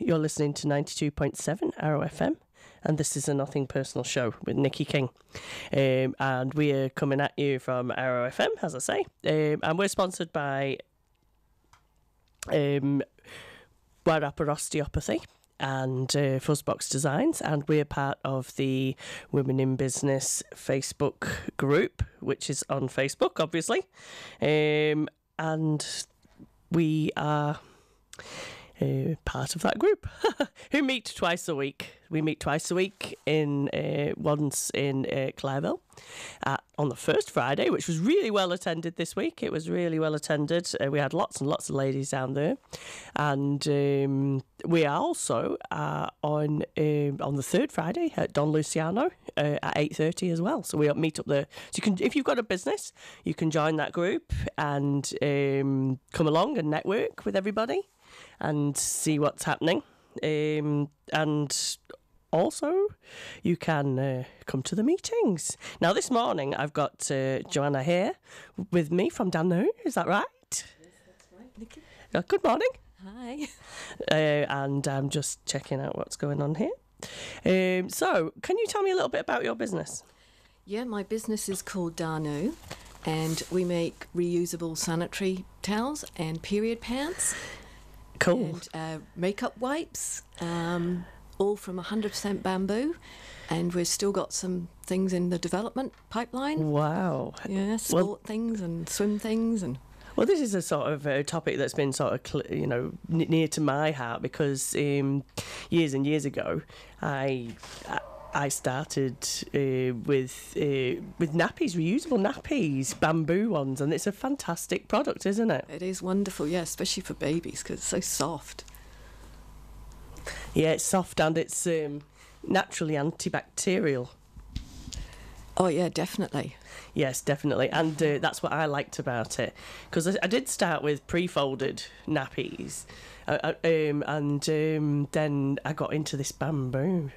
You're listening to 92.7 Arrow FM, and this is a Nothing Personal show with Nikki King. And we are coming at you from Arrow FM, as I say. And we're sponsored by Wairarapa Osteopathy and Fuzzbox Designs, and we're part of the Women in Business Facebook group, which is on Facebook, obviously. And we are part of that group who meet twice a week. We meet twice a week once in Clareville on the first Friday, which was really well attended this week. It was really well attended. We had lots and lots of ladies down there, and we are also on the third Friday at Don Luciano at 8:30 as well. So we meet up there. So you can, if you've got a business, you can join that group and come along and network with everybody and see what's happening. And also, you can come to the meetings. Now, this morning, I've got Joanna here with me from Danu. Is that right? Yes, that's right, Nikki. Good morning. Hi. And I'm just checking out what's going on here. So, can you tell me a little bit about your business? Yeah, my business is called Danu, and we make reusable sanitary towels and period pants. Cool. And makeup wipes, all from 100% bamboo, and we've still got some things in the development pipeline. Wow. Yeah, sport things and swim things. And well, this is a sort of topic that's been sort of, near to my heart because years and years ago, I started with nappies, reusable nappies, bamboo ones, and it's a fantastic product, isn't it? it is wonderful, yeah, especially for babies because it's so soft. Yeah, it's soft and it's naturally antibacterial. Oh, yeah, definitely. Yes, definitely. And that's what I liked about it. Because I did start with pre-folded nappies. And then I got into this bamboo.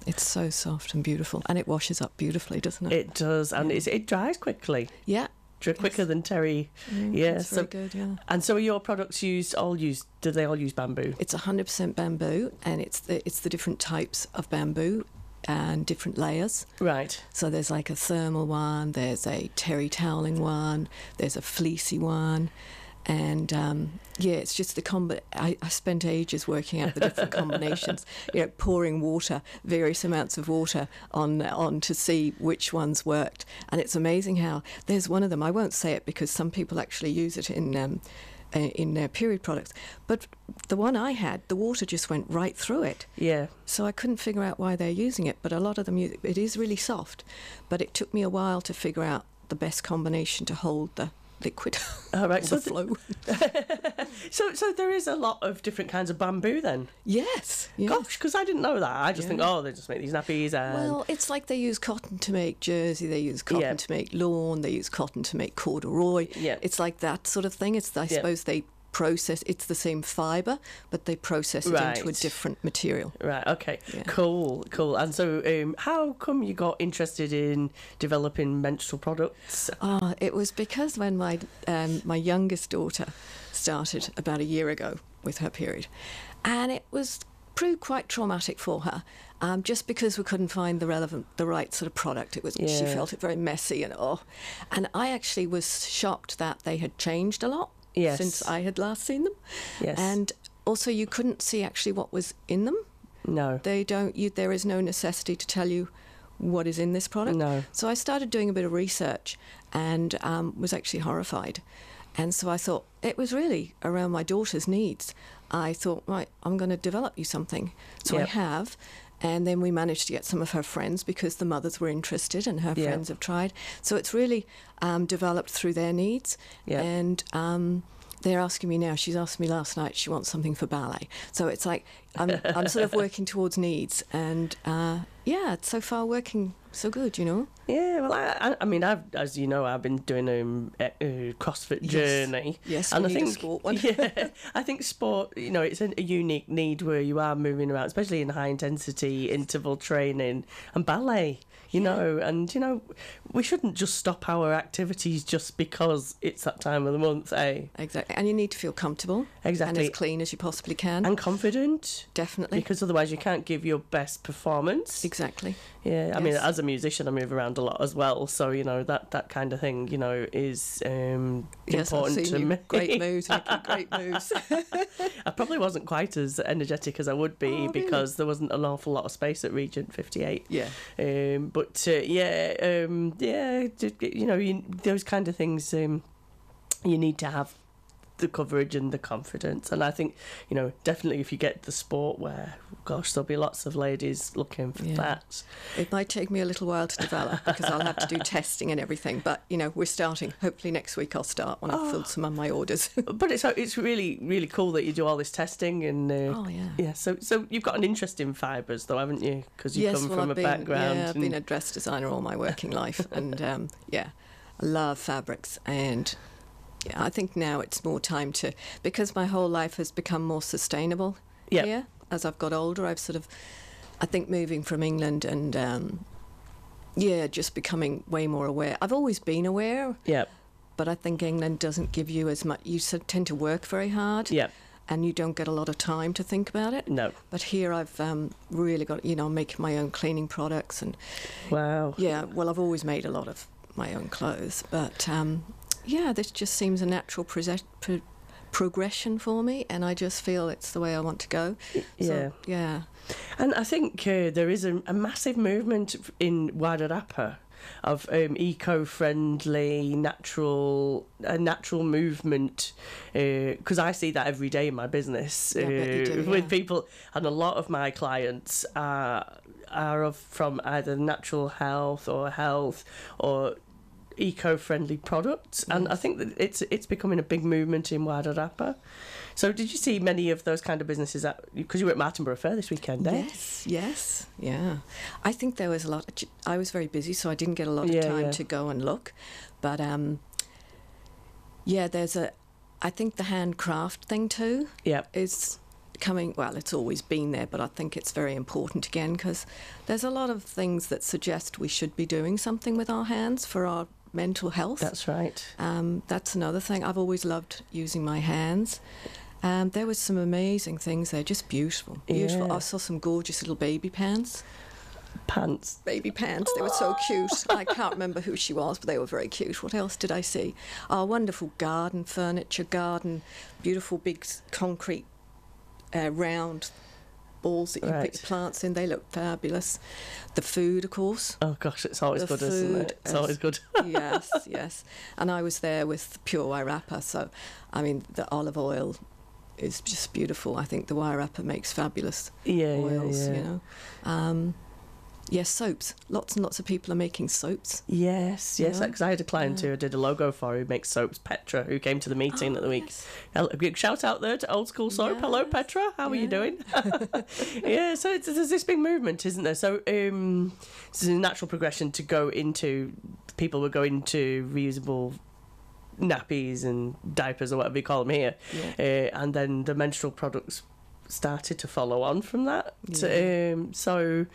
It's so soft and beautiful. And it washes up beautifully, doesn't it? It does. And it dries quickly. Yeah. Quicker than terry. It's very good, yeah. And so are your products do they all use bamboo? It's 100% bamboo, and it's the different types of bamboo and different layers. Right. So there's like a thermal one, there's a terry toweling one, there's a fleecy one, and it's just the I spent ages working out the different combinations, pouring water, various amounts of water on to see which ones worked. And it's amazing how there's one of them, I won't say it because some people actually use it in their period products, but the one I had, the water just went right through it. Yeah. So I couldn't figure out why they're using it, but a lot of them use it. It is really soft, but it took me a while to figure out the best combination to hold the liquid. All right. So the flow. So there is a lot of different kinds of bamboo then? Yes. Gosh, because I didn't know that. I just think, they just make these nappies. Well, it's like they use cotton to make jersey, they use cotton to make lawn, they use cotton to make corduroy. Yeah. It's like that sort of thing. I suppose they process, it's the same fibre, but they process it into a different material. Right, okay. Yeah. Cool. And so how come you got interested in developing menstrual products? It was because when my youngest daughter started about a year ago with her period, and it proved quite traumatic for her, just because we couldn't find the right sort of product. She felt it very messy and I actually was shocked that they had changed a lot. Yes. Since I had last seen them. Yes. And also you couldn't see actually what was in them. No. There is no necessity to tell you what is in this product. No. So I started doing a bit of research and was actually horrified. And so I thought, it was really around my daughter's needs. I thought, right, I'm going to develop you something. So I have. And then we managed to get some of her friends because the mothers were interested and her friends have tried. So it's really developed through their needs. Yeah. And they're asking me now, she's asked me last night, she wants something for ballet. So it's like I'm sort of working towards needs. And it's so far working so good, Yeah, well, I mean, as you know, I've been doing a CrossFit journey. Yes, and I think a sport one. Yeah, I think sport, it's a unique need where you are moving around, especially in high intensity interval training and ballet. you know, and, you know, we shouldn't just stop our activities just because it's that time of the month, eh? Exactly. And you need to feel comfortable. Exactly. And as clean as you possibly can. And confident. Definitely. Because otherwise you can't give your best performance. Exactly. Yeah, I mean, as a musician, I move around a lot as well. So, you know, that kind of thing, you know, is important to me. Great moves, making great moves. I probably wasn't quite as energetic as I would be because there wasn't an awful lot of space at Regent 58. Yeah. You know, those kind of things you need to have the coverage and the confidence. And I think, you know, definitely if you get the sport where, gosh, there'll be lots of ladies looking for that. It might take me a little while to develop because I'll have to do testing and everything. But, you know, we're starting. Hopefully next week I'll start when I've filled some of my orders. But it's really, really cool that you do all this testing. And yeah. So you've got an interest in fibres though, haven't you? Because you come from a background. Yeah, I've been a dress designer all my working life. And, I love fabrics. And yeah, I think now it's more time to, because my whole life has become more sustainable here. As I've got older, I think moving from England and, just becoming way more aware. I've always been aware. Yeah. But I think England doesn't give you as much, you tend to work very hard. Yeah. And you don't get a lot of time to think about it. No. But here I've really got, you know, making my own cleaning products. And wow. Yeah, well, I've always made a lot of my own clothes. But, this just seems a natural progression for me, and I just feel it's the way I want to go. So, yeah. And I think there is a massive movement in Wairarapa of eco-friendly, natural movement, because I see that every day in my business with people, and a lot of my clients are from either natural health or eco-friendly products, and I think that it's becoming a big movement in Wairarapa. So did you see many of those kind of businesses because you were at Martinborough Fair this weekend, eh? Yes, yeah. I think there was a lot. I was very busy, so I didn't get a lot of time to go and look. But I think the handcraft thing too is coming. Well, it's always been there, but I think it's very important again because there's a lot of things that suggest we should be doing something with our hands for our mental health. That's right. That's another thing. I've always loved using my hands. There was some amazing things there, just beautiful. Yeah. I saw some gorgeous little baby pants. Baby pants. They were so cute. I can't remember who she was, but they were very cute. What else did I see? Oh, wonderful garden furniture, beautiful big concrete round balls that you can put your plants in. They look fabulous. The food, of course. Oh gosh, it's always good, isn't it? It's always good. Yes. And I was there with pure Wairarapa, so I mean the olive oil is just beautiful. I think the Wairarapa makes fabulous oils, you know. Yes, soaps. Lots and lots of people are making soaps. Yes, because I had a client who I did a logo for who makes soaps, Petra, who came to the meeting at the week. Yes. A big shout out there to Old School Soap. Yes. Hello, Petra. How are you doing? So there's this big movement, isn't there? So it's a natural progression to go into, people will go into reusable nappies and diapers or whatever you call them here. Yeah. And then the menstrual products started to follow on from that. So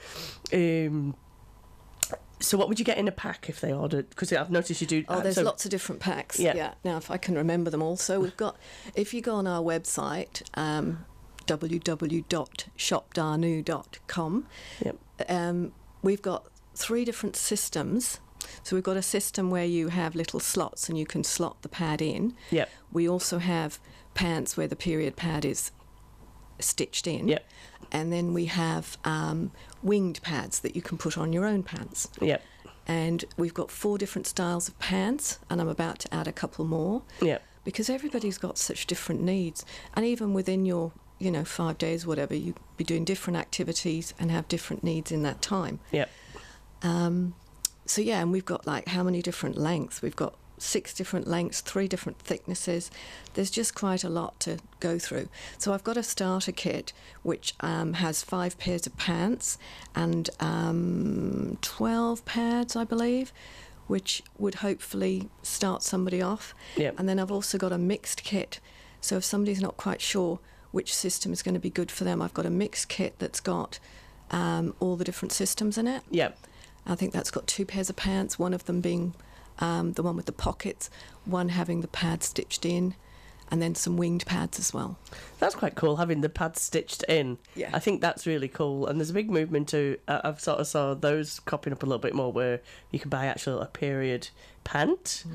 what would you get in a pack if they ordered? Because I've noticed you do. There's lots of different packs. Yeah. Now, if I can remember them all. So we've got, if you go on our website, www.shopdarnu.com, we've got 3 different systems. So we've got a system where you have little slots and you can slot the pad in. Yep. We also have pants where the period pad is stitched in. Yep. And then we have winged pads that you can put on your own pants. Yep. And we've got 4 different styles of pants, and I'm about to add a couple more. Yep. Because everybody's got such different needs. And even within your, 5 days, whatever, you be doing different activities and have different needs in that time. Yep. And we've got how many different lengths? We've got 6 different lengths, 3 different thicknesses. There's just quite a lot to go through. So I've got a starter kit which has 5 pairs of pants and 12 pads, I believe, which would hopefully start somebody off. Yep. And then I've also got a mixed kit. So if somebody's not quite sure which system is going to be good for them, I've got a mixed kit that's got all the different systems in it. Yep. I think that's got 2 pairs of pants, one of them being the one with the pockets, one having the pad stitched in, and then some winged pads as well. That's quite cool, having the pads stitched in. Yeah. I think that's really cool. And there's a big movement to, I've sort of saw those cropping up a little bit more, where you can buy actually a period pant.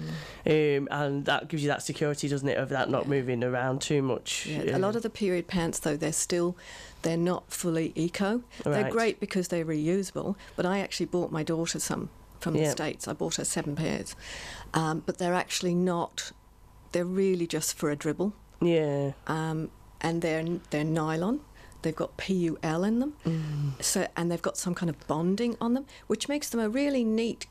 And that gives you that security, doesn't it, of that not moving around too much. Yeah. A lot of the period pants, though, they're not fully eco. Right. They're great because they're reusable, but I actually bought my daughter some from the States. I bought her 7 pairs. But they're actually not... They're really just for a dribble. Yeah. And they're nylon. They've got PUL in them. And they've got some kind of bonding on them, which makes them a really neat,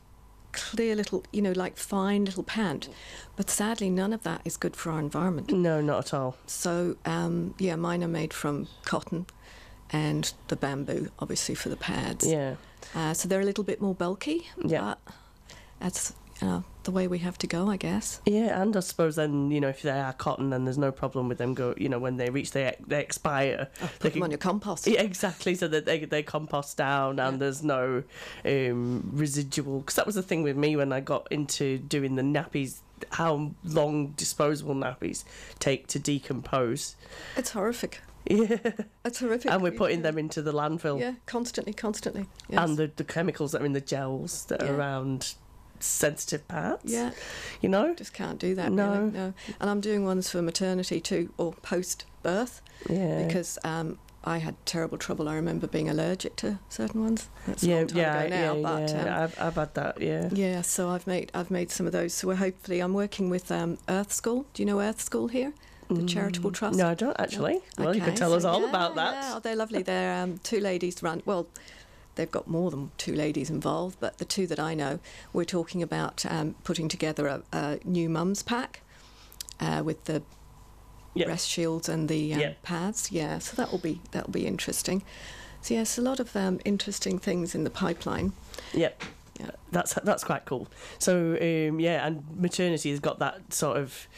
clear little, like fine little pant. But sadly, none of that is good for our environment. No, not at all. So, mine are made from cotton and the bamboo, obviously, for the pads. Yeah. So they're a little bit more bulky. Yeah. But that's the way we have to go, I guess. Yeah, and I suppose then, if they are cotton, then there's no problem with them when they reach they expire. Put them on your compost. Yeah, exactly, so that they compost down and there's no residual. Because that was the thing with me when I got into doing the nappies, how long disposable nappies take to decompose. It's horrific. Yeah. It's horrific. And we're putting them into the landfill. Yeah, constantly. Yes. And the chemicals that are in the gels that are around sensitive parts. Yeah. Just can't do that. No. Really. No. And I'm doing ones for maternity too, or post-birth. Yeah. Because I had terrible trouble. I remember being allergic to certain ones. That's a long time ago now. I've had that. Yeah. Yeah. So I've made some of those. So I'm working with Earth School. Do you know Earth School here? The charitable trust? No, I don't actually. No. Well, you can tell us all about that. Yeah, they're lovely. They're 2 ladies run. Well, they've got more than 2 ladies involved, but the 2 that I know, we're talking about putting together a new mums pack with the breast shields and the pads. Yeah, so that'll be interesting. So yes, a lot of interesting things in the pipeline. Yep. Yeah. That's quite cool. So and maternity has got that sort of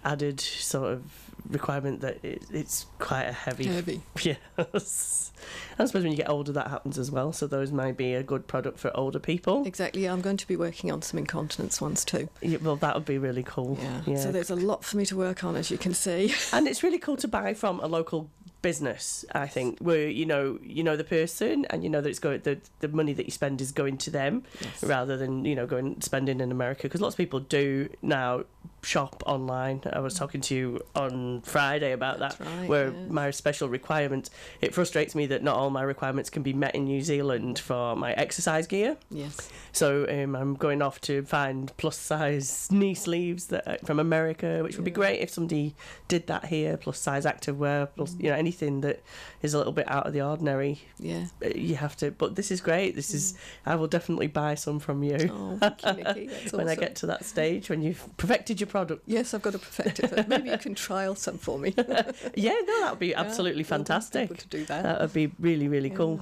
added sort of requirement that it's quite a heavy. Yes. I suppose when you get older that happens as well, so those might be a good product for older people. Exactly. I'm going to be working on some incontinence ones too. Yeah, well, that would be really cool. Yeah. So there's a lot for me to work on, as you can see. And it's really cool to buy from a local business, I think, where you know the person, and that it's going, the money that you spend is going to them, rather than going spending in America, because lots of people do now shop online. I was talking to you on Friday about that, where my special requirement, it frustrates me that not all my requirements can be met in New Zealand for my exercise gear. Yes. So I'm going off to find plus size knee sleeves from America, which would be great if somebody did that here, plus size activewear, plus anything that is a little bit out of the ordinary. Yeah. You have to, but this is great. This is, I will definitely buy some from you. Oh, thank you, Nikki. That's awesome. When I get to that stage, when you've perfected your product. Yes, I've got to perfect it, but maybe you can trial some for me. Yeah, no, that would be absolutely fantastic. Able to do that. That would be really, really cool.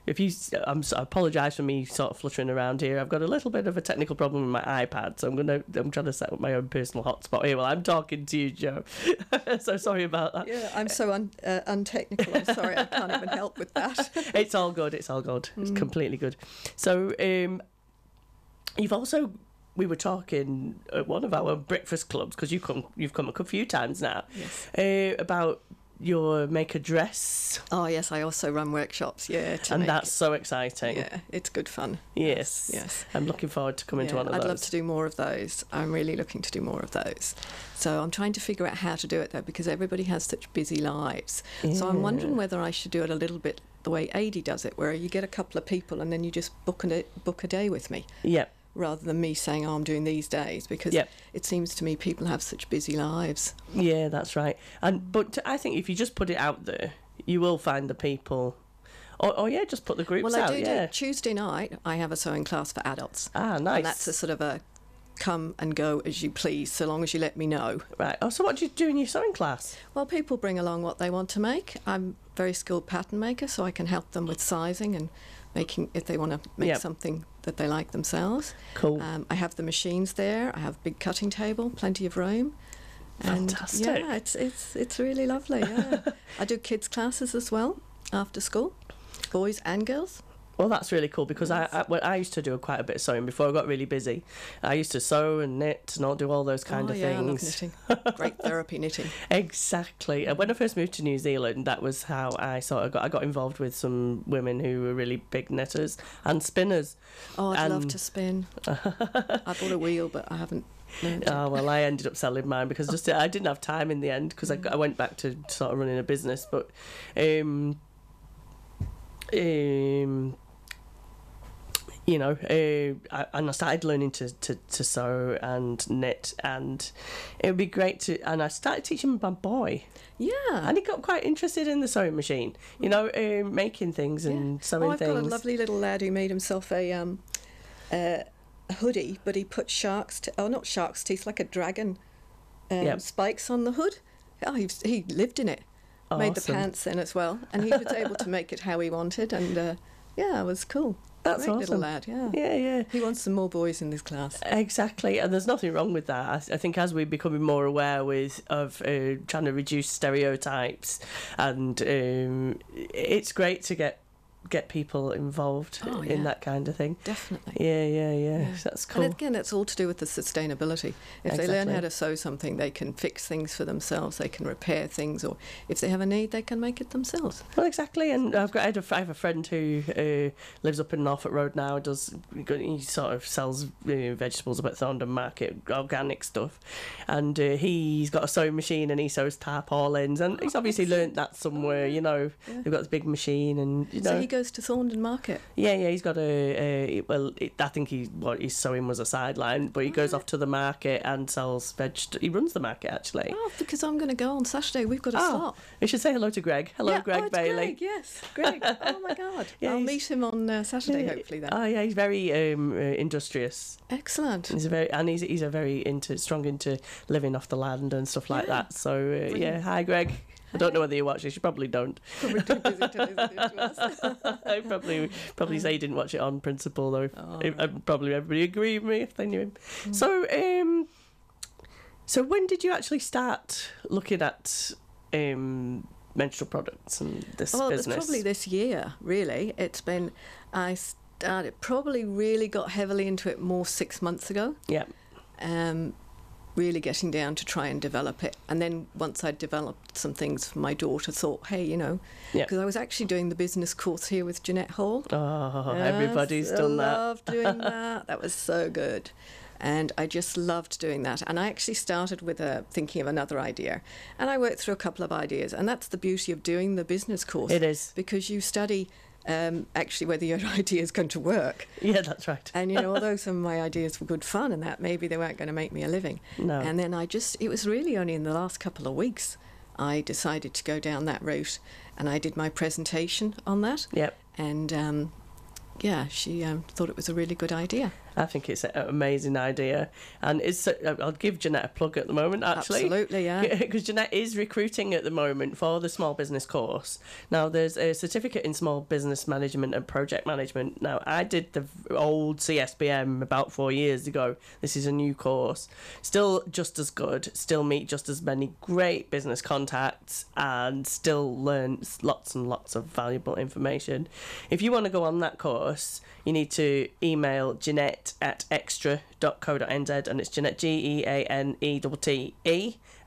If you, I apologise for me sort of fluttering around here. I've got a little bit of a technical problem with my iPad, so I'm trying to set up my own personal hotspot here while I'm talking to you, Jo. So sorry about that. Yeah, I'm so untechnical. I'm sorry, I can't even help with that. It's all good. It's completely good. So you've also, we were talking at one of our breakfast clubs, because you've come a few times now, about your make a dress. Oh yes, I also run workshops. That's so exciting. Yeah, it's good fun. Yes. I'm looking forward to coming to one of those. I'd love to do more of those. I'm really looking to do more of those. So I'm trying to figure out how to do it though, because everybody has such busy lives. Yeah. So I'm wondering whether I should do it a little bit the way Adi does it, where you get a couple of people and then you just book a day with me. Yep. Rather than me saying, I'm doing these days, because it seems to me people have such busy lives. Yeah, that's right. But I think if you just put it out there, you will find the people. Just put the groups out. Well, I do. Tuesday night, I have a sewing class for adults. Ah, nice. And that's a sort of a come and go as you please, so long as you let me know. Right. Oh, so what do you do in your sewing class? Well, people bring along what they want to make. I'm a very skilled pattern maker, so I can help them with sizing and making, if they want to make something that they like themselves. Cool. I have the machines there. I have a big cutting table, plenty of room. And fantastic. Yeah, it's really lovely. Yeah. I do kids classes as well after school, boys and girls. Well, that's really cool because I used to do quite a bit of sewing before I got really busy. I used to sew and knit and do all those kind of things. I love knitting. Great therapy, knitting. Exactly. And when I first moved to New Zealand, that was how I got involved with some women who were really big knitters and spinners. Oh, I'd love to spin. I bought a wheel, but I haven't learned it. Oh, well, I ended up selling mine because I didn't have time in the end because I went back to sort of running a business. But you know, and I started learning to sew and knit, and it would be great to. And I started teaching my boy. Yeah. And he got quite interested in the sewing machine, you know, making things and sewing things. I've got a lovely little lad who made himself a hoodie, but he put not shark's teeth, like a dragon spikes on the hood. Oh, he lived in it. Awesome. Made the pants in as well, and he was able to make it how he wanted, and it was cool. That's Great awesome. little lad, yeah. Yeah. He wants some more boys in this class. Exactly, and there's nothing wrong with that. I think as we're becoming more aware of trying to reduce stereotypes, and it's great to get people involved in that kind of thing. Definitely. Yeah. That's cool. And again, it's all to do with the sustainability. If they learn how to sew something, they can fix things for themselves, they can repair things, or if they have a need, they can make it themselves. Well, exactly. And I have a friend who lives up in Norfolk Road now. He sort of sells vegetables up at Thorndon Market, organic stuff, and he's got a sewing machine and he sews tarpaulins, and he's obviously learnt that somewhere. You know, they've got this big machine, and So he goes to Thorndon Market. Yeah, he's got I think what his sewing was a sideline, but he goes off to the market and sells he runs the market, actually. Oh, because I'm going to go on Saturday. We've got a slot. We should say hello to Greg. Hello, Greg Bailey. Greg, yes, Greg. Oh my God. I'll meet him on Saturday, hopefully. Then. Oh yeah, he's very industrious. Excellent. He's strong into living off the land and stuff like that. So hi Greg. I don't know whether you watch this. You probably don't. Probably too busy to listen to us. I probably say he didn't watch it on principle, though. Probably everybody agree with me if they knew him. So when did you actually start looking at menstrual products and this business? It's probably this year, really. I probably really got heavily into it more 6 months ago. Yeah. Really getting down to try and develop it. And then once I'd developed some things for my daughter, thought, hey, because I was actually doing the business course here with Jeanette Hall. Oh, everybody's done that. I loved doing that. That was so good. And I just loved doing that. And I actually started with thinking of another idea. And I worked through a couple of ideas. And that's the beauty of doing the business course. It is. Because you study actually whether your idea is going to work. Yeah, that's right. And, although some of my ideas were good fun and that, maybe they weren't going to make me a living. No. And then it was really only in the last couple of weeks I decided to go down that route. And I did my presentation on that. Yep. And, she thought it was a really good idea. I think it's an amazing idea, and I'll give Jeanette a plug at the moment, actually. Absolutely, yeah. Because Jeanette is recruiting at the moment for the small business course. Now, there's a certificate in small business management and project management. Now, I did the old CSBM about 4 years ago. This is a new course. Still just as good, still meet just as many great business contacts, and still learn lots and lots of valuable information. If you want to go on that course, you need to email Jeanette at extra.co.nz, and it's Jeanette, GEANETTE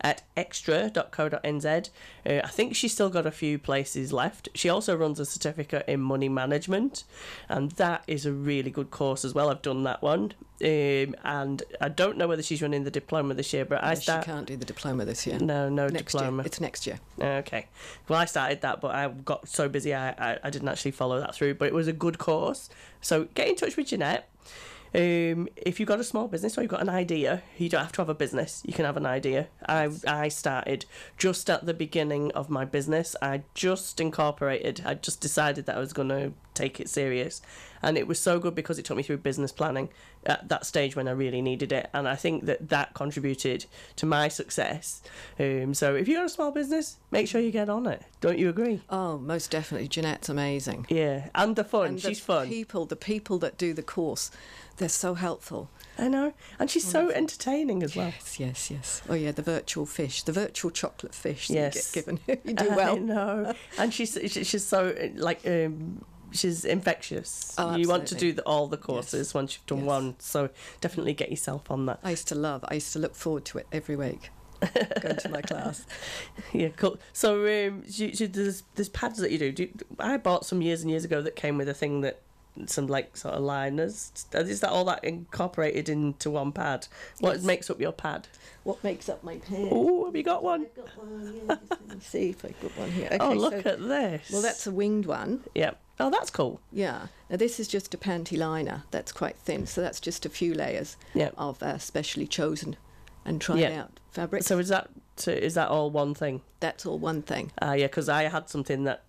at extra.co.nz. I think she's still got a few places left. She also runs a certificate in money management, and that is a really good course as well. I've done that one, and I don't know whether she's running the diploma this year, but she can't do the diploma this year. No next diploma. Year. It's next year. Okay. Well, I started that, but I got so busy I didn't actually follow that through, but it was a good course. So get in touch with Jeanette. If you've got a small business or you've got an idea, you don't have to have a business, you can have an idea. I started just at the beginning of my business. I just decided that I was going to take it serious, and it was so good because it took me through business planning at that stage when I really needed it, and I think that contributed to my success. So if you've got a small business, make sure you get on it. Don't you agree? Oh, most definitely. Jeanette's amazing. Yeah, and the fun. She's fun. The people that do the course, they're so helpful. I know, and she's so entertaining as well. Yes. Oh yeah, the virtual chocolate fish that yes. you get given. You do well. I know, and she's so she's infectious. Oh, you want to absolutely. do all the courses once you've done Yes. one, so definitely get yourself on that. I used to look forward to it every week, going to my class. Yeah, cool. So there's pads that you do. I bought some years and years ago that came with a thing that some like sort of liners. Is that all that incorporated into one pad? What Yes. makes up your pad? What makes up my pad? Oh, have you got one? I've got one, yeah. Just let me see if I've got one here. Okay, Oh, look so, at this. well, that's a winged one. Yeah. Oh, that's cool. Yeah. Now, this is just a panty liner that's quite thin, so that's just a few layers Yeah. of specially chosen and tried Yeah. out fabric. So is that all one thing? That's all one thing. Yeah, because I had something that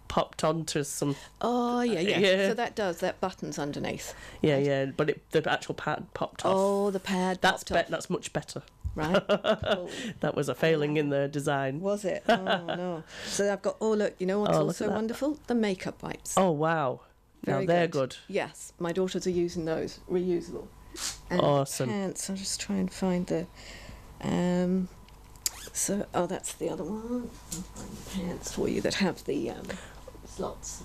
popped onto some. Oh, yeah. Yeah. So that buttons underneath. Yeah, but the actual pad popped off. Oh, the pad that's popped off. that's much better. Right. Oh. That was a failing in the design. Was it? Oh, no. So I've got, look, you know what's Oh, look also at that. wonderful? The makeup wipes. Oh wow! Very Now they're good. Yes, my daughters are using those, reusable. And Awesome. The pants, I'll just try and find the... that's the other one. I'll find the pants for you that have the slots.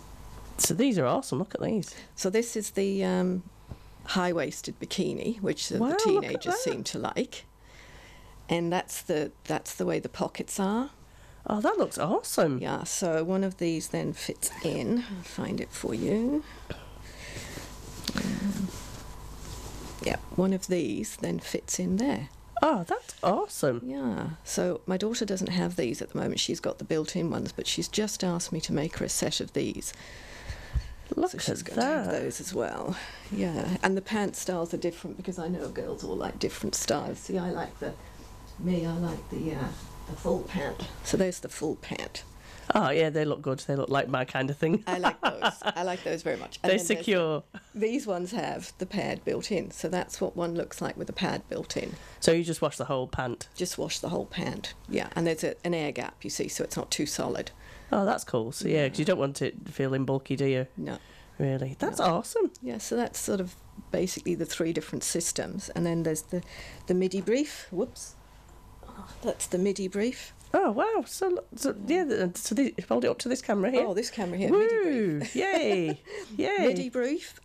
So these are awesome. Look at these. So this is the high-waisted bikini, which Wow, the look at teenagers that. seem to like. And that's the way the pockets are. Oh, that looks awesome. Yeah, so one of these then fits in. I'll find it for you. Yeah, one of these then fits in there. Oh, that's awesome. Yeah, so my daughter doesn't have these at the moment. She's got the built-in ones, but she's just asked me to make her a set of these. Look So at she's going to have that. those as well. Yeah, and the pant styles are different because I know girls all like different styles. See, I like the full pant. So there's the full pant. Oh yeah, they look good. They look like my kind of thing. I like those. I like those very much. And They're then there's secure. These ones have the pad built in, so that's what one looks like with the pad built in. So you just wash the whole pant. Just wash the whole pant. Yeah, and there's an air gap, you see, so it's not too solid. Oh, that's cool. So yeah, because you don't want it feeling bulky, do you? No. Really? That's No. awesome. Yeah, so that's sort of basically the three different systems. And then there's the midi brief. Whoops. Oh, that's the midi brief. Oh wow! So yeah. So hold it up to this camera here. Oh, this camera here. Midi Woo! brief. Yay! Yay! Midi brief.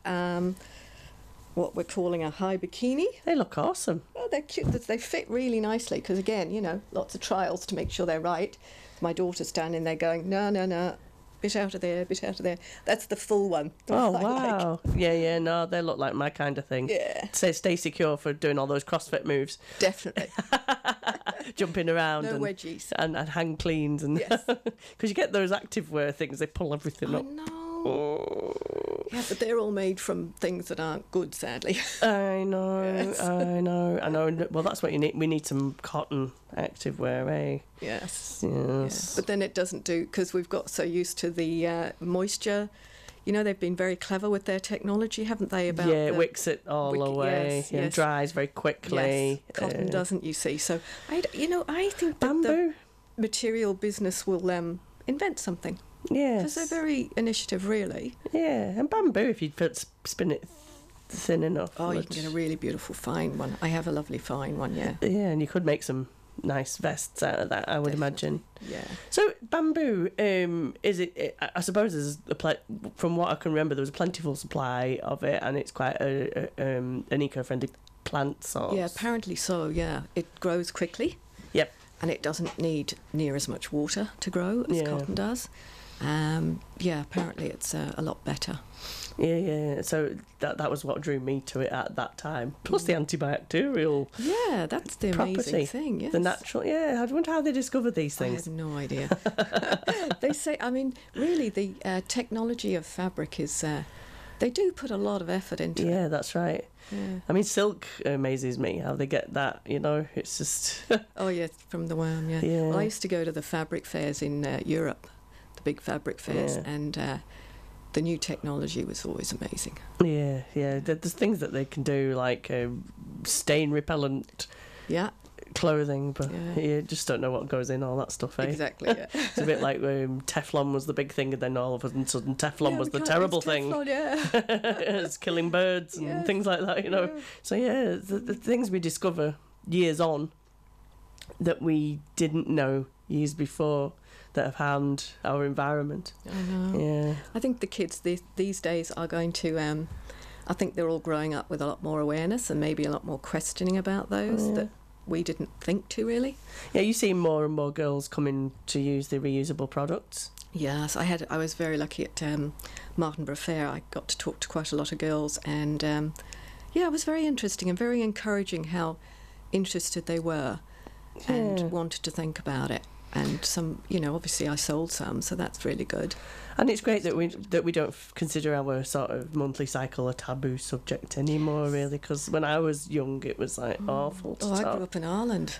What we're calling a high bikini. They look awesome. Oh, they're cute. They fit really nicely because, again, you know, lots of trials to make sure they're right. My daughter's standing there going, no, bit out of there, bit out of there. That's the full one. the Oh one I like. wow! Yeah. No, they look like my kind of thing. Yeah, Stay secure for doing all those CrossFit moves, definitely. jumping around No and, wedgies. and hang cleans and Yes. because you get those active wear things, they pull everything I up. know. Oh. Yeah, but they're all made from things that aren't good, sadly. I know, Yes. I know. Well, that's what you need. We need some cotton active wear, eh? Yes. Yes. But then it doesn't do, because we've got so used to the moisture. You know, they've been very clever with their technology, haven't they? About yeah, it the, wicks it all away. yes, And yes. dries very quickly. Yes, cotton doesn't, you see. So, I think that Bamboo. the material business will invent something. Yes. Because they're very initiative, really. Yeah, and bamboo, if you spin it thin enough. Oh, you would- can get a really beautiful fine one. I have a lovely fine one, yeah. Yeah, and you could make some nice vests out of that, I would imagine. Yeah. So bamboo, is it? I suppose there's from what I can remember, there was a plentiful supply of it, and it's quite an eco-friendly plant source. Yeah, apparently so, yeah. It grows quickly. Yep. And it doesn't need near as much water to grow as Yeah. cotton does. Yeah, apparently it's a lot better. Yeah. So that was what drew me to it at that time. Plus the antibacterial, Yeah, that's the amazing Property. thing, yes. the natural. Yeah, I wonder how they discovered these I things. have no idea. They say, I mean, really, the technology of fabric is, they do put a lot of effort into it. Yeah, that's right. Yeah. I mean, silk amazes me how they get that. You know, it's just Oh, yeah, from the worm, yeah. Yeah. Well, I used to go to the fabric fairs in Europe, the big fabric fairs, Yeah. and the new technology was always amazing. yeah. There's things that they can do like stain repellent Yeah, clothing, but Yeah. you just don't know what goes in all that stuff. Eh? exactly, yeah. It's a bit like Teflon was the big thing, and then all of a sudden Teflon Yeah, was we the can't terrible use thing. Teflon, yeah. It's killing birds and Yeah. things like that, you know. Yeah. So yeah, the things we discover years on that we didn't know years before, that have harmed our environment. I know. Yeah. I think the kids these days are going to. I think they're all growing up with a lot more awareness and maybe a lot more questioning about those that we didn't think to really. Yeah, you see more and more girls coming to use the reusable products. Yes, I was very lucky at Martinborough Fair. I got to talk to quite a lot of girls, and it was very interesting and very encouraging how interested they were and wanted to think about it. And some, obviously I sold some, so that's really good. And it's great that we don't consider our sort of monthly cycle a taboo subject anymore, really, because when I was young, it was like awful to talk. I grew up in Ireland.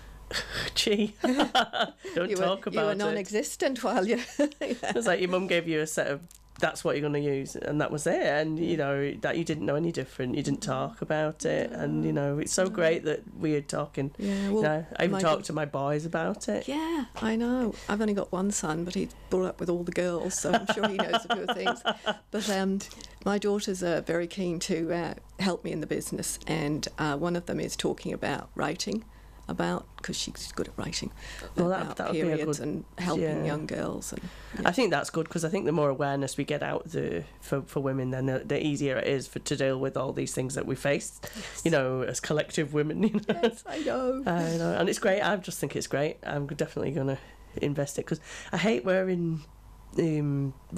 Gee, don't talk about it. You were non-existent while you... It's like your mum gave you a set of, that's what you're going to use, and that was it. And, that you didn't know any different. You didn't talk about it. And, it's so great that we are talking. Yeah, well, I even talked to my boys about it. Yeah, I know. I've only got one son, but he's brought up with all the girls, so I'm sure he knows a few things. But my daughters are very keen to help me in the business, and one of them is talking about writing. Because she's good at writing, about that periods be a good, and helping young girls. And I think that's good, because I think the more awareness we get out for women, then the easier it is to deal with all these things that we face, as collective women. Yes, I know. And it's great. I just think it's great. I'm definitely going to invest it, because I hate wearing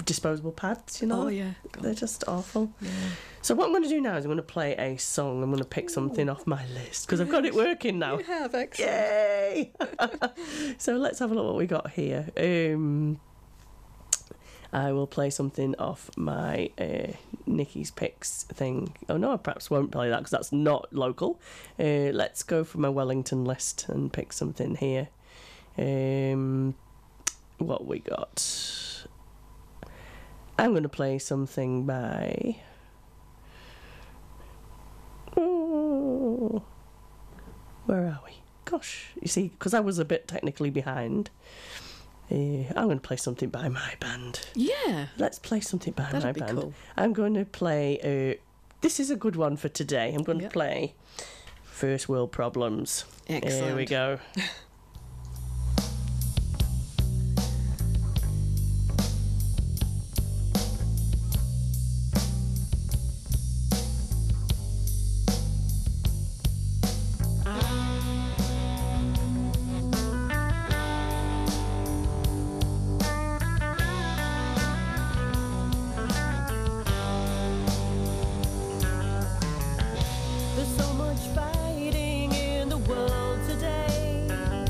disposable pads, Oh yeah, God. They're just awful. Yeah. So what I'm going to do now is I'm going to play a song. I'm going to pick something off my list, because I've got it working now. You have, excellent. Yay! So let's have a look what we got here. I will play something off my Nikki's Picks thing. Oh no, I perhaps won't play that, because that's not local. Let's go for my Wellington list and pick something here. What we got? I'm going to play something by... Oh, where are we? Gosh, you see, because I was a bit technically behind. I'm going to play something by my band. Yeah. Let's play something by my That'd be band. cool. I'm going to play... this is a good one for today. I'm going to play First World Problems. Excellent. Here we go. There's so much fighting in the world today.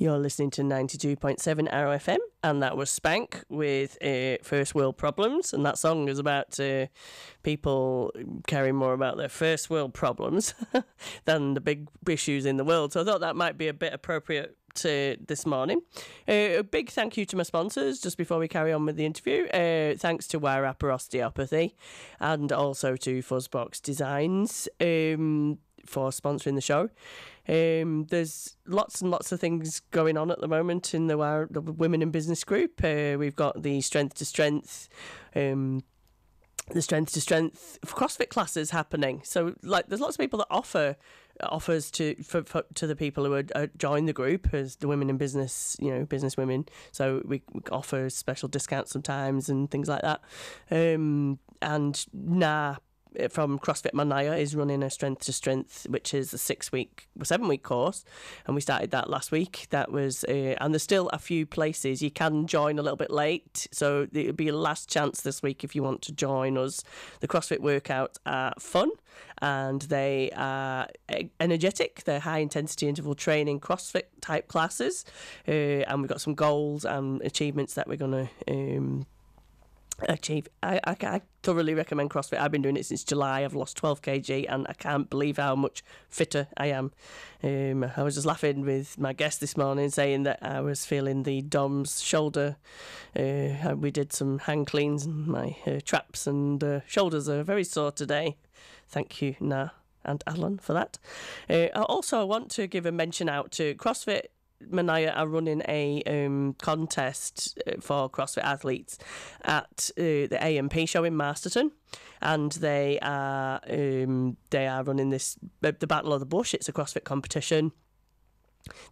You're listening to 92.7 Arrow FM, and that was Spank with First World Problems. And that song is about people caring more about their first world problems than the big issues in the world. So I thought that might be a bit appropriate this morning. A big thank you to my sponsors just before we carry on with the interview. Thanks to Wairarapa Osteopathy and also to Fuzzbox Designs for sponsoring the show. There's lots and lots of things going on at the moment in the Women in Business group. We've got the Strength to Strength CrossFit classes happening. So there's lots of people that offers to the people who join the group as the Women in Business, business women. So we offer special discounts sometimes and things like that. And from CrossFit Manaya is running a Strength to Strength, which is a 7-week course, and we started that last week. That was and there's still a few places. You can join a little bit late, so it'll be your last chance this week if you want to join us. The CrossFit workouts are fun and they are energetic. They're high intensity interval training CrossFit type classes, and we've got some goals and achievements that we're going to achieve. I thoroughly recommend CrossFit. I've been doing it since July. I've lost 12 kg and I can't believe how much fitter I am. I was just laughing with my guest this morning saying that I was feeling the Dom's shoulder. We did some hand cleans and my traps and shoulders are very sore today. Thank you, Na and Alan, for that. Also, I want to give a mention out to CrossFit Manaya are running a contest for CrossFit athletes at the AMP show in Masterton, and they are running the Battle of the Bush. It's a CrossFit competition.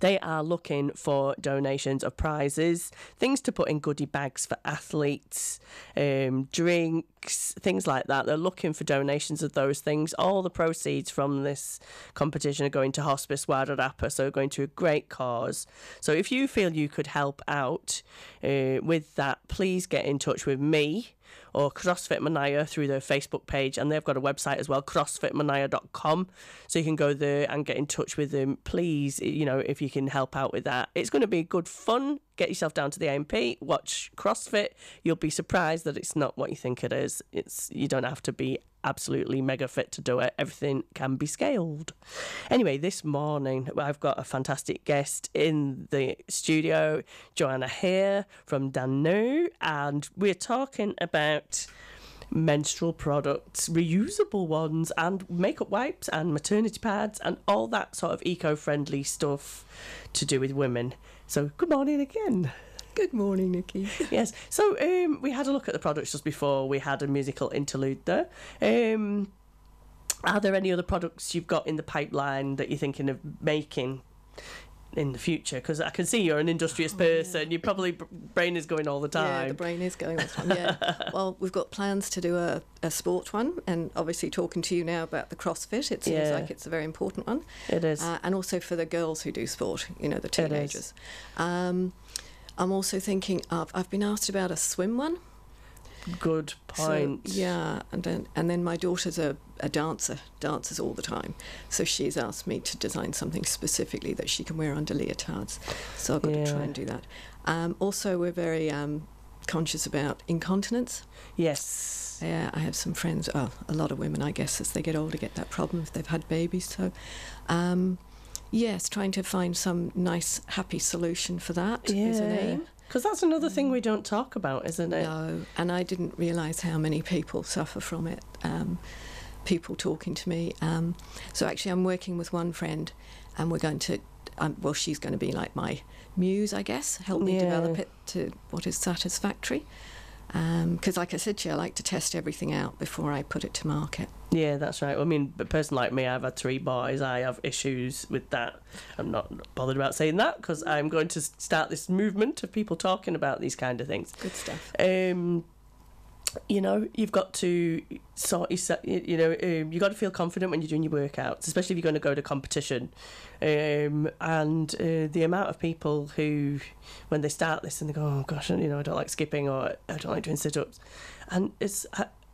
They are looking for donations of prizes, things to put in goodie bags for athletes, drinks, things like that. They're looking for donations of those things. All the proceeds from this competition are going to Hospice Wairarapa, so going to a great cause. So if you feel you could help out with that, please get in touch with me or CrossFit Manaya through their Facebook page, and they've got a website as well, crossfitmanaya.com, so you can go there and get in touch with them. Please, if you can help out with that. It's going to be good fun. Get yourself down to the AMP, watch CrossFit. You'll be surprised that it's not what you think it is. You don't have to be absolutely mega fit to do it. Everything can be scaled. Anyway, this morning I've got a fantastic guest in the studio, Joanna here from Danu, and we're talking about menstrual products, reusable ones, and makeup wipes and maternity pads and all that sort of eco-friendly stuff to do with women. So good morning again. Good morning, Nikki. Yes. So we had a look at the products just before we had a musical interlude there. Are there any other products you've got in the pipeline that you're thinking of making in the future? Because I can see you're an industrious person. Yeah. You probably brain is going all the time. Yeah, the brain is going all the time. Yeah. Well, we've got plans to do a sport one, and obviously talking to you now about the CrossFit, it seems like it's a very important one. It is. And also for the girls who do sport, the teenagers. I'm also thinking I've been asked about a swim one. Good point. So, yeah, and then my daughter's a dancer, dances all the time. So she's asked me to design something specifically that she can wear under leotards. So I've got to try and do that. Also, we're very conscious about incontinence. Yes. Yeah, I have some friends, a lot of women, I guess, as they get older, get that problem if they've had babies. So, yes, trying to find some nice, happy solution for that is an aim. Because that's another thing we don't talk about, isn't it? No, and I didn't realise how many people suffer from it, people talking to me. So actually I'm working with one friend, and we're going to, she's going to be like my muse, I guess, help me develop it to what is satisfactory. Because like I said to you, I like to test everything out before I put it to market. Yeah, that's right. I mean, a person like me, I've had 3 boys. I have issues with that. I'm not bothered about saying that because I'm going to start this movement of people talking about these kind of things. Good stuff. You've got to sort yourself, you've got to feel confident when you're doing your workouts, especially if you're going to go to competition. And the amount of people who, when they start this and they go, oh gosh, I don't like skipping or I don't like doing sit-ups. And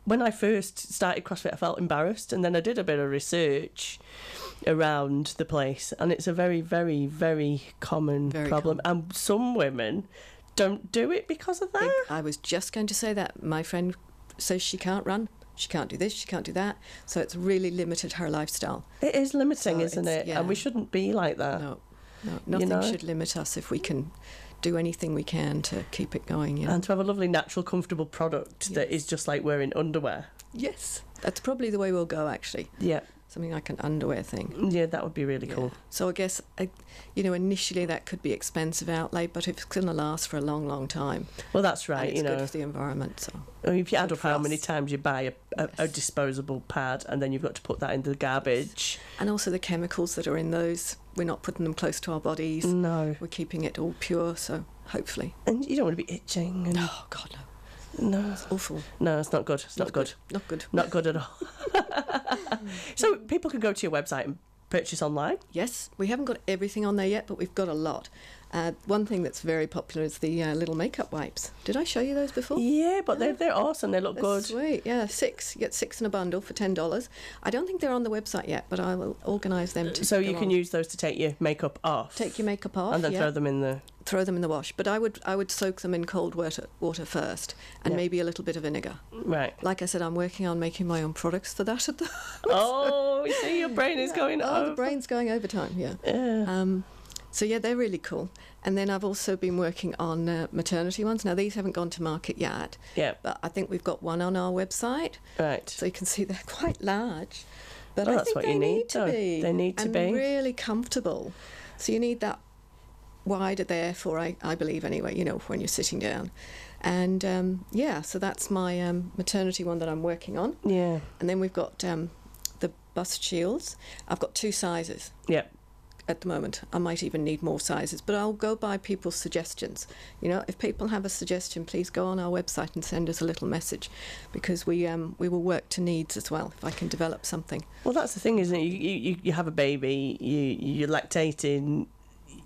when I first started CrossFit, I felt embarrassed. And then I did a bit of research around the place, and it's a very, very, very common problem. And some women don't do it because of that. I was just going to say that. My friend says she can't run, she can't do this, she can't do that, so it's really limited her lifestyle. It is limiting, isn't it? Yeah. And we shouldn't be like that. No, nothing should limit us if we can do anything we can to keep it going. And to have a lovely, natural, comfortable product that is just like wearing underwear. Yes, that's probably the way we'll go, actually. Yeah. Something like an underwear thing. Yeah, that would be really cool. So I guess, initially that could be expensive outlay, but if it's going to last for a long, long time. Well, that's right. And it's good for the environment. So if you add up how many times you buy a disposable pad, and then you've got to put that in the garbage. And also the chemicals that are in those, we're not putting them close to our bodies. No. We're keeping it all pure, so hopefully. And you don't want to be itching. And... Oh, God, no. No. It's awful. No, it's not good. It's not good. Not good. Not good at all. So people can go to your website and purchase online? Yes. We haven't got everything on there yet, but we've got a lot. One thing that's very popular is the little makeup wipes. Did I show you those before? Yeah, but they're awesome. They look good. Sweet. Yeah, 6. You get 6 in a bundle for $10. I don't think they're on the website yet, but I will organise them to. So you can use those to take your makeup off. Take your makeup off, and then throw them in the. Throw them in the wash. But I would soak them in cold water first, and maybe a little bit of vinegar. Right. Like I said, I'm working on making my own products for that at the. Oh, you see, your brain is going over. Oh, the brain's going overtime. Yeah. So yeah, they're really cool. And then I've also been working on maternity ones. Now these haven't gone to market yet. Yeah. But I think we've got one on our website. Right. So you can see they're quite large. But I think that's what they you need to be. They need to be. And really comfortable. So you need that wider there for, I believe anyway, when you're sitting down. And so that's my maternity one that I'm working on. Yeah. And then we've got the bust shields. I've got 2 sizes. Yeah. At the moment. I might even need more sizes, but I'll go by people's suggestions. If people have a suggestion, please go on our website and send us a little message, because we will work to needs as well if I can develop something. Well, that's the thing, isn't it? You have a baby, you're lactating,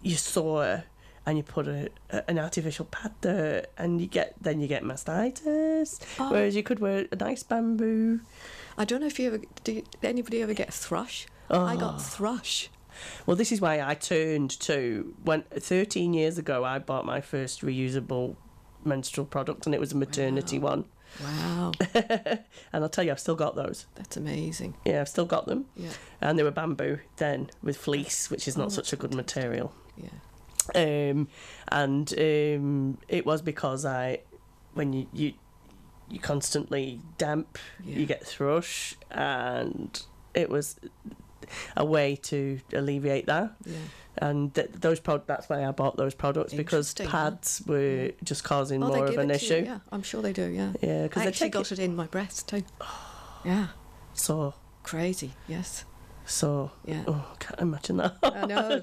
you're sore, and you put an artificial pad there, and you get mastitis. Whereas you could wear a nice bamboo. I don't know if anybody ever get thrush? Oh. I got thrush. Well, this is why I turned to, when 13 years ago I bought my first reusable menstrual product, and it was a maternity one. Wow. And I'll tell you, I've still got those. That's amazing. Yeah, I've still got them. Yeah. And they were bamboo then, with fleece, which is not such a good material. Yeah. And it was because when you constantly damp, you get thrush, and it was a way to alleviate that. Yeah. And that's why I bought those products, because pads were just causing more of an issue. Yeah, I'm sure they do. Yeah. Yeah, because I actually got it in my breast too. Yeah. So crazy. Yes. So yeah. Oh, can't imagine that. I know.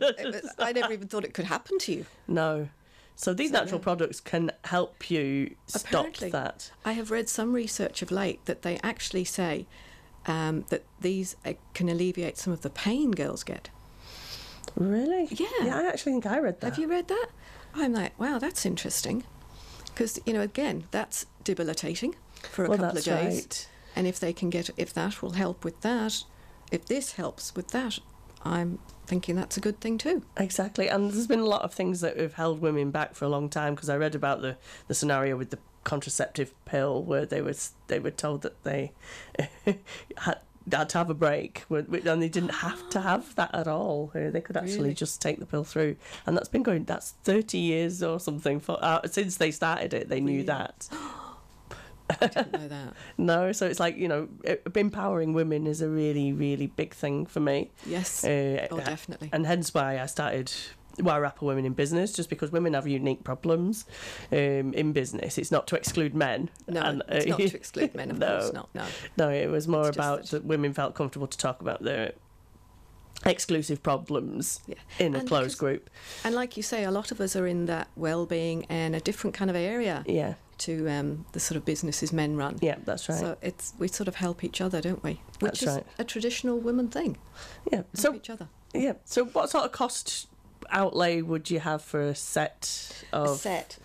I never even thought it could happen to you. No. So these natural products can help you stop that. I have read some research of late that they actually say that these can alleviate some of the pain girls get. Really? Yeah. Yeah, I actually think I read that. Have you read that? I'm like, wow, that's interesting. Because, again, that's debilitating for a couple of days. Right. And if that will help with that, if this helps with that, I'm thinking that's a good thing too. Exactly. And there's been a lot of things that have held women back for a long time, because I read about the scenario with the contraceptive pill, where they were told that they had to have a break, and they didn't have to have that at all. They could actually just take the pill through, and that's 30 years or something since they started it. They knew that. I didn't know that. No, so it's like, empowering women is a really, really big thing for me. Yes. Definitely. And hence why I started Wairarapa Women in Business, just because women have unique problems in business. It's not to exclude men. No, it's not to exclude men, of course not. No, it was more about that women felt comfortable to talk about their exclusive problems in a closed group. And like you say, a lot of us are in that well-being and a different kind of area to the sort of businesses men run. Yeah, that's right. So we sort of help each other, don't we? Which that's is right. a traditional woman thing. Yeah. Help each other. Yeah. So what sort of cost outlay would you have for a set of... A set.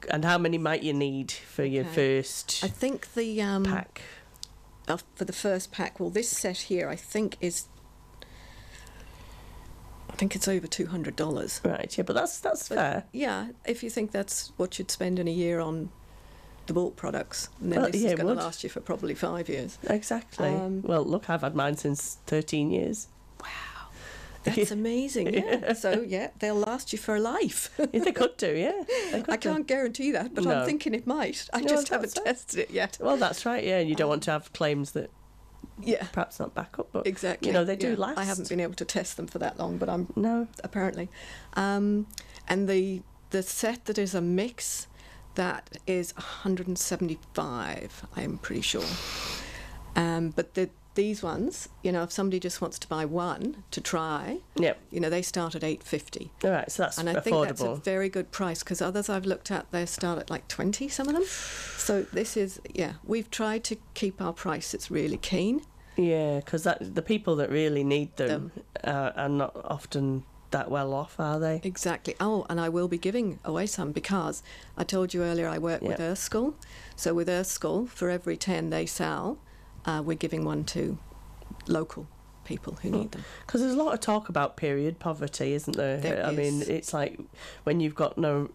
And how many might you need for your first I think the... pack? For the first pack, well, this set here, I think is... think it's over $200. Right, yeah, but that's fair. Yeah, if you think that's what you'd spend in a year on the bulk products, and then Well, this yeah, is it going to would. last you for probably 5 years. Exactly. Well, look, I've had mine since 13 years. That's amazing, yeah. So, yeah, they'll last you for life. Yeah, they could do, yeah. They could I can't guarantee that, but No. I'm thinking it might. I No, just that's haven't right. tested it yet. Well, that's right, yeah, and you don't want to have claims that Yeah, perhaps not back up, but, exactly. you know, they do Yeah. last. I haven't been able to test them for that long, but I'm No. apparently. And the set that is a mix, that is 175, I'm pretty sure. But these ones, you know, if somebody just wants to buy one to try, Yep. you know, they start at $8.50. All right, so that's And I affordable. think that's a very good price, because others I've looked at, they start at like 20, some of them. So this is, yeah, we've tried to keep our price. It's really keen. Yeah, because the people that really need them are not often that well off, are they? Exactly. Oh, and I will be giving away some, because I told you earlier I work with Yeah. Earth School. So with Earth School, for every 10 they sell, we're giving one to local people who need them. Because there's a lot of talk about period poverty, isn't there? There I mean, is. it's like when you've got no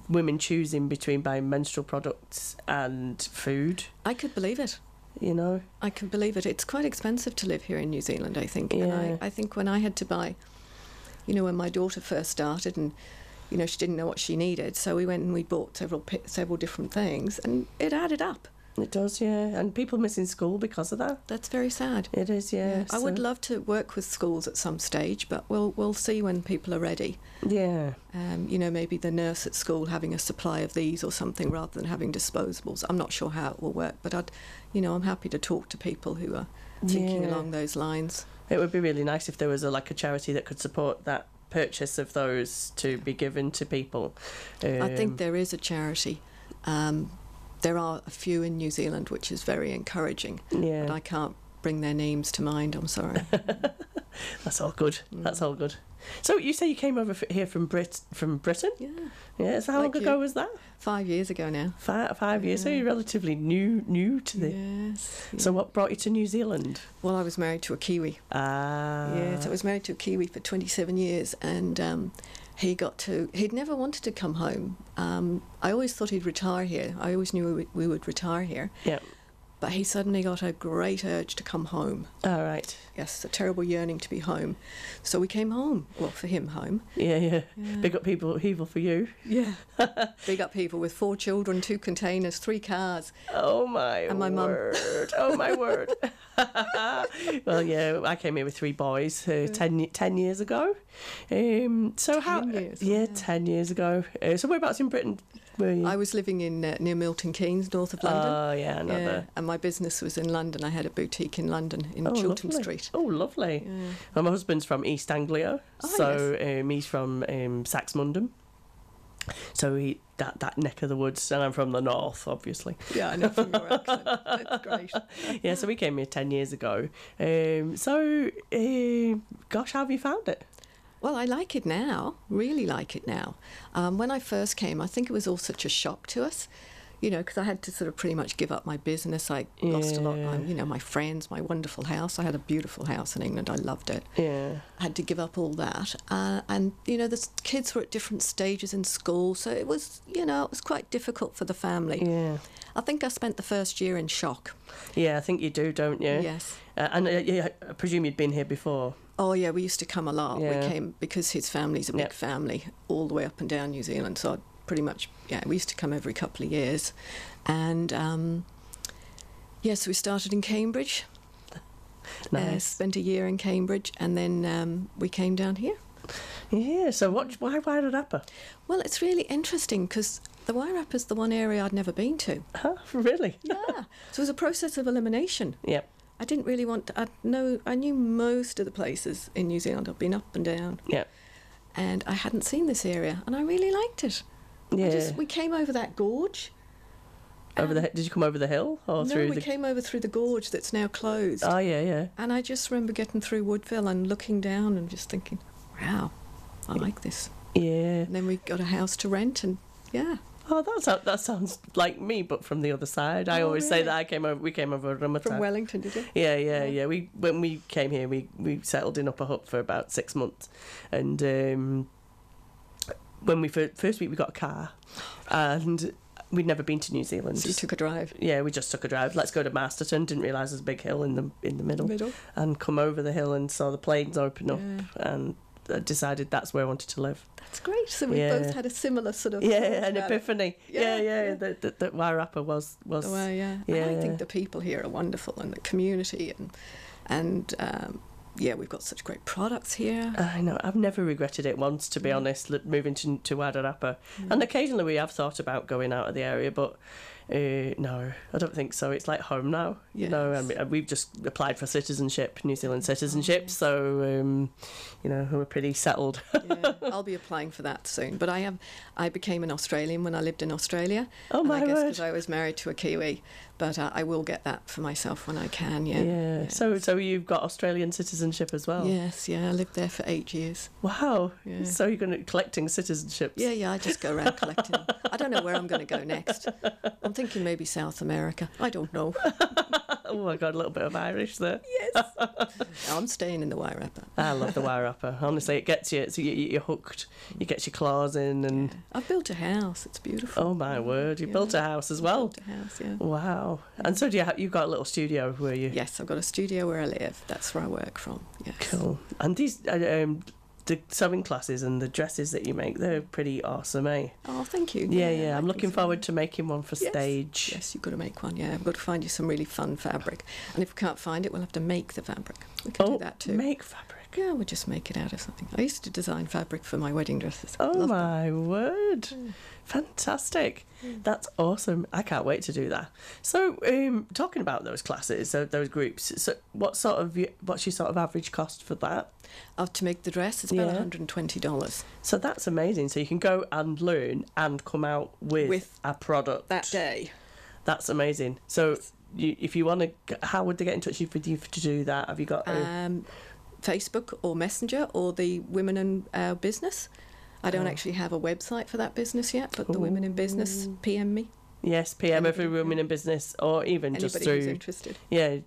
women choosing between buying menstrual products and food, I could believe it. you know? I can believe it. It's quite expensive to live here in New Zealand, I think. Yeah. And I think when I had to buy, you know, when my daughter first started, and, you know, she didn't know what she needed, so we went and we bought several different things, and it added up. It does, yeah. And people missing school because of that. That's very sad. It is, yeah. I would so- love to work with schools at some stage, but we'll see when people are ready. Yeah. You know, maybe the nurse at school having a supply of these or something, rather than having disposables. I'm not sure how it will work, but I'm happy to talk to people who are thinking Yeah. along those lines. It would be really nice if there was a charity that could support that purchase of those to be given to people. I think there is a charity. There are a few in New Zealand, which is very encouraging, Yeah. but I can't bring their names to mind. I'm sorry. That's all good. That's all good. So you say you came over here from Britain? Yeah, Yeah. So how Like long ago you. was that? 5 years ago now. 5 years. So Yeah. you're relatively new to the. Yes. So what brought you to New Zealand? Well, I was married to a Kiwi. Ah. Yes, I was married to a Kiwi for 27 years, and he'd never wanted to come home. I always thought he'd retire here. I always knew we would retire here. Yeah. But he suddenly got a great urge to come home. All right. Yes, a terrible yearning to be home. So we came home. Well, for him, home. Yeah. Yeah. Big up people for you. Yeah. Big up people with 4 children, 2 containers, 3 cars. Oh my And my mum. word! Oh my word! Well, yeah, I came here with 3 boys 10 years ago. So 10 years, Yeah, yeah. 10 years ago. So whereabouts in Britain were you? I was living in near Milton Keynes, north of London. Oh yeah, another. And my business was in London. I had a boutique in London, in Oh, Chiltern lovely. Street. Oh, lovely. Yeah. Well, my husband's from East Anglia, Oh, so he's from Saxmundham. So that neck of the woods, and I'm from the north, obviously. Yeah, I know from your accent. That's great. Yeah, so we came here 10 years ago. Gosh, how have you found it? Well, I like it now, really like it now. When I first came, I think it was all such a shock to us, you know, because I had to sort of pretty much give up my business. I lost a lot, my friends, my wonderful house. I had a beautiful house in England. I loved it. Yeah. I had to give up all that. And, you know, the kids were at different stages in school, so it was, you know, it was quite difficult for the family. Yeah. I think I spent the first year in shock. Yeah, I think you do, don't you? Yes. And I presume you'd been here before. Oh, yeah, we used to come a lot. Yeah. We came, because his family's a big Yep. family, all the way up and down New Zealand. So I'd pretty much, we used to come every couple of years. And, yes, we started in Cambridge. Nice. Spent a year in Cambridge, and then we came down here. Yeah, so why Wairarapa? Well, it's really interesting, because the Wairarapa's the one area I'd never been to. Huh, really? Yeah. So it was a process of elimination. Yep. I didn't really want to, I knew most of the places in New Zealand. I've been up and down. Yep. And I hadn't seen this area, and I really liked it. Yeah. We came over that gorge. Did you come over the hill or No, through we came over through the gorge that's now closed. Oh yeah. And I just remember getting through Woodville and looking down and just thinking, wow, I like this. Yeah. And then we got a house to rent, and yeah. Oh, that sounds like me, but from the other side. I always say that we came over Ramadan. From Wellington, did you? Yeah. When we came here, we settled in Upper Hutt for about 6 months, and when we first week we got a car, and we'd never been to New Zealand. So you took a drive. Yeah, we just took a drive. Let's go to Masterton. Didn't realise there's a big hill in the middle. And come over the hill and saw the plains open up, and I decided that's where I wanted to live. That's great. So we both had a similar sort of an epiphany. That Wairarapa was. Well, yeah. And I think the people here are wonderful, and the community, and we've got such great products here. I know. I've never regretted it once, to be honest, moving to Wairarapa. And occasionally we have thought about going out of the area, but no, I don't think so. It's like home now. Yes. You know, and we've just applied for citizenship, New Zealand citizenship, so we're pretty settled. Yeah, I'll be applying for that soon. But I became an Australian when I lived in Australia. Oh, my word. I guess because I was married to a Kiwi. But I will get that for myself when I can, yeah. So you've got Australian citizenship as well? Yes, I lived there for 8 years. Wow. Yeah. So you're going to collecting citizenships? Yeah, I just go around collecting them. I don't know where I'm going to go next. I'm thinking maybe South America. I don't know. Oh, I got a little bit of Irish there. Yes. I'm staying in the Wairarapa. I love the Wairarapa. Honestly, it gets you. You're hooked. You get your claws in. And I've built a house. It's beautiful. Oh, my word. You built a house as well? Built a house, yeah. Wow. And so you've got a little studio where you... Yes, I've got a studio where I live. That's where I work from, yes. Cool. And these... the sewing classes and the dresses that you make, they're pretty awesome, eh? Oh, thank you. Yeah. I'm looking forward to making one for stage. Yes, you've got to make one, yeah. I've got to find you some really fun fabric. And if we can't find it, we'll have to make the fabric. We can do that too. Make fabric? Yeah, we'll just make it out of something. I used to design fabric for my wedding dresses. Oh, my word. Fantastic. That's awesome. I can't wait to do that. So, talking about those classes, those groups, so what's your sort of average cost for that? To make the dress, it's about $120. So that's amazing. So you can go and learn and come out with a product that day. That's amazing. So if you want to, how would they get in touch with you to do that? Have you got Facebook or Messenger or the Women in Business? I don't actually have a website for that business yet, but the Women in Business PM me. Yes, PM every Women in Business, or even anybody just through. Who's interested. Yeah.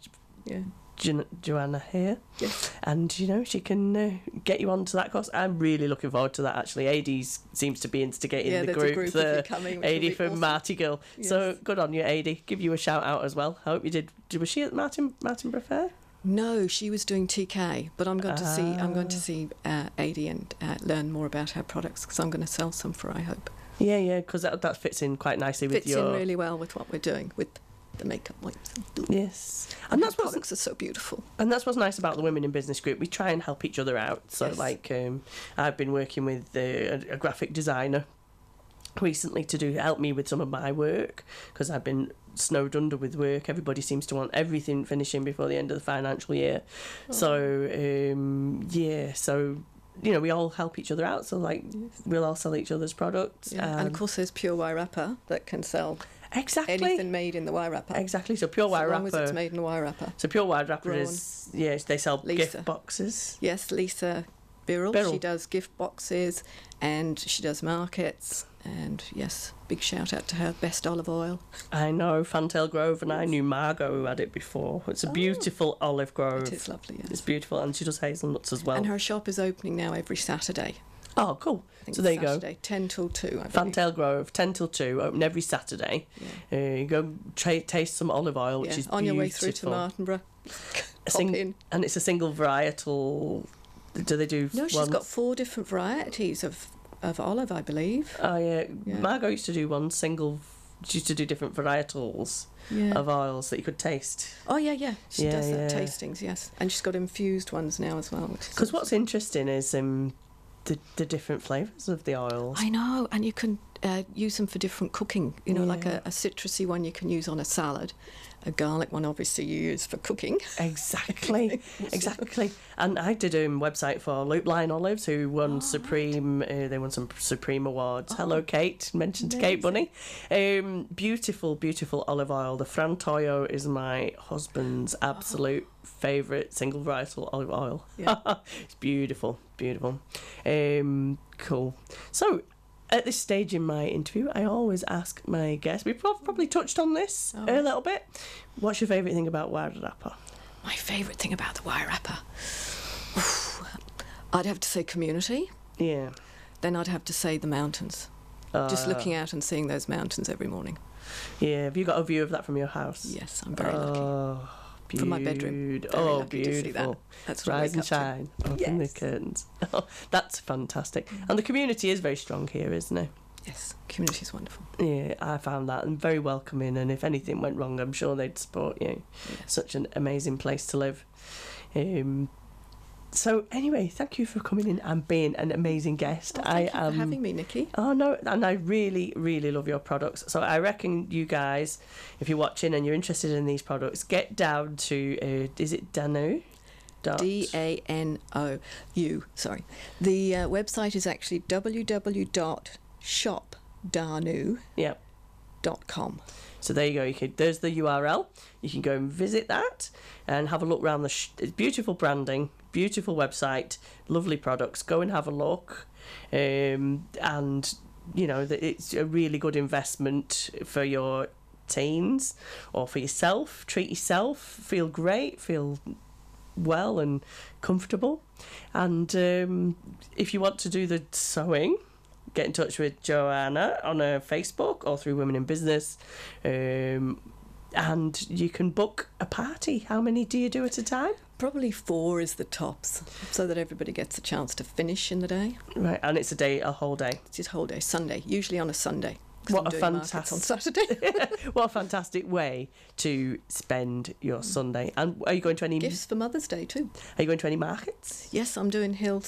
Joanna here. Yes. And she can get you onto that course. I'm really looking forward to that. Actually, AD seems to be instigating the group. The AD from awesome. Marty Girl. Yes. So good on you, AD. Give you a shout out as well. I hope you did. Was she at Martin Brafair? No, she was doing TK, but I'm going to see AD and learn more about her products because I'm going to sell some for I hope. Yeah, because that fits in quite nicely with your... Fits in really well with what we're doing with the makeup wipes. Yes. And that's products are so beautiful. And that's what's nice about the Women in Business group. We try and help each other out. So I've been working with a graphic designer recently to help me with some of my work because I've been snowed under with work. Everybody seems to want everything finishing before the end of the financial year. So we all help each other out. So we'll all sell each other's products. Yeah. And of course there's Pure Wairarapa that can sell anything made in the Wairarapa. Exactly. So Pure Wairarapa. As long as it's made in the Wairarapa. So Pure Wairarapa is they sell gift boxes. Yes, Lisa Birrell. She does gift boxes and she does markets. And yes, big shout out to her. Best olive oil. I know, Fantail Grove, and I knew Margot who had it before. It's a beautiful olive grove. It is lovely, yes. It's beautiful, and she does hazelnuts as well. And her shop is opening now every Saturday. Oh, cool. So there you go. Saturday, 10 till 2, I believe. Fantail Grove, 10 till 2, open every Saturday. Yeah. You go taste some olive oil, which is beautiful. On your way through to Martinborough, pop in. And it's a single varietal... Do they do... No, she's got 4 different varieties of olive, I believe. Oh, yeah. Margot used to do one single... She used to do different varietals of oils that you could taste. Oh, yeah. She does that, tastings, yes. And she's got infused ones now as well. Because what's interesting is the different flavours of the oils. I know, and you can use them for different cooking. Like a citrusy one you can use on a salad. A garlic one, obviously, you use for cooking. Exactly. And I did a website for Loopline Olives, who won Supreme. They won some Supreme awards. Hello, Kate. Mentioned to Kate Bunny. Beautiful, beautiful olive oil. The Frantoio is my husband's absolute favourite single varietal olive oil. Yeah. It's beautiful, beautiful. Cool. So, at this stage in my interview, I always ask my guests, we've probably touched on this a little bit, what's your favourite thing about Wairarapa? My favourite thing about the Wairarapa? I'd have to say community. Yeah. Then I'd have to say the mountains. Just looking out and seeing those mountains every morning. Yeah, have you got a view of that from your house? Yes, I'm very lucky. Beautiful. From my bedroom. Very lucky to see that. That's what Rise and shine. Open the curtains. Oh, that's fantastic. And the community is very strong here, isn't it? Yes, community is wonderful. Yeah, I found that, and very welcoming, and if anything went wrong, I'm sure they'd support you. Yes. Such an amazing place to live. So anyway, thank you for coming in and being an amazing guest. Thank you for having me, Nikki. Oh no, and I really, really love your products. So I reckon you guys, if you're watching and you're interested in these products, get down to is it Danu? DANOU. Sorry, the website is actually www.shopdanu.com. Yeah. So there you go. There's the URL. You can go and visit that and have a look around it's beautiful branding, beautiful website, lovely products. Go and have a look, and you know that it's a really good investment for your teens or for yourself. Treat yourself. Feel great. Feel well and comfortable. And if you want to do the sewing, get in touch with Joanna on her Facebook or through Women in Business, and you can book a party. How many do you do at a time? Probably 4 is the tops, so that everybody gets a chance to finish in the day. Right, and it's a whole day. It's just a whole day, Sunday, usually on a Sunday. What I'm a doing markets on Saturday. What a fantastic way to spend your Sunday. And are you going to any gifts for Mother's Day too? Are you going to any markets? Yes, I'm doing Hill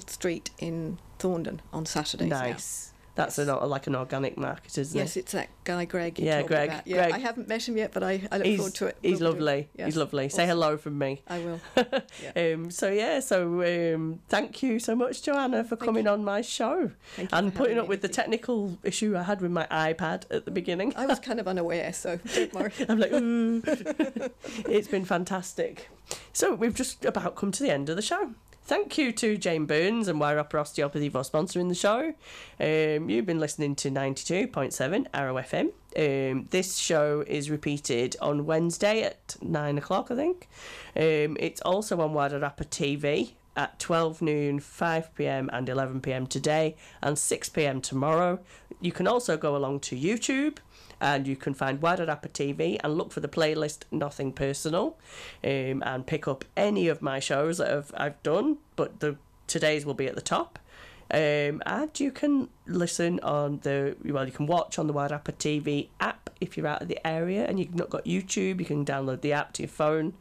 Street in Thorndon on Saturdays. Nice. That's like an organic market, isn't it? Yes, it's that guy Greg. Yeah, Greg. About. Yeah, Greg. I haven't met him yet, but I look forward to it. He's lovely. Yes. He's lovely. Awesome. Say hello from me. I will. Yeah. Thank you so much, Joanna, for coming on my show and putting up with the technical issue I had with my iPad at the beginning. I was kind of unaware, so don't worry. I'm like, ooh. It's been fantastic. So we've just about come to the end of the show. Thank you to Jane Burns and Wairarapa Osteopathy for sponsoring the show. You've been listening to 92.7 Arrow FM. This show is repeated on Wednesday at 9 o'clock, I think. It's also on Wairarapa TV at 12 noon, 5 p.m. and 11 p.m. today and 6 p.m. tomorrow. You can also go along to YouTube and you can find Wairarapa TV and look for the playlist Nothing Personal, and pick up any of my shows that I've done, but today's will be at the top. And you can listen on you can watch on the Wairarapa TV app if you're out of the area and you've not got YouTube. You can download the app to your phone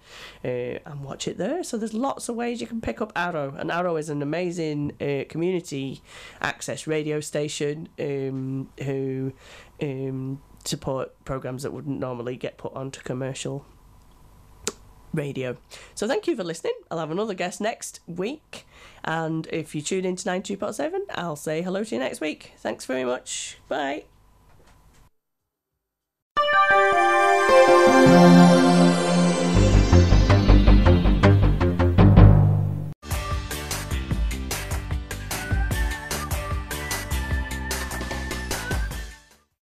and watch it there. So there's lots of ways you can pick up Arrow, and Arrow is an amazing community access radio station who support programs that wouldn't normally get put onto commercial radio. So thank you for listening. I'll have another guest next week, and if you tune into 92.7, I'll say hello to you next week. Thanks very much. Bye.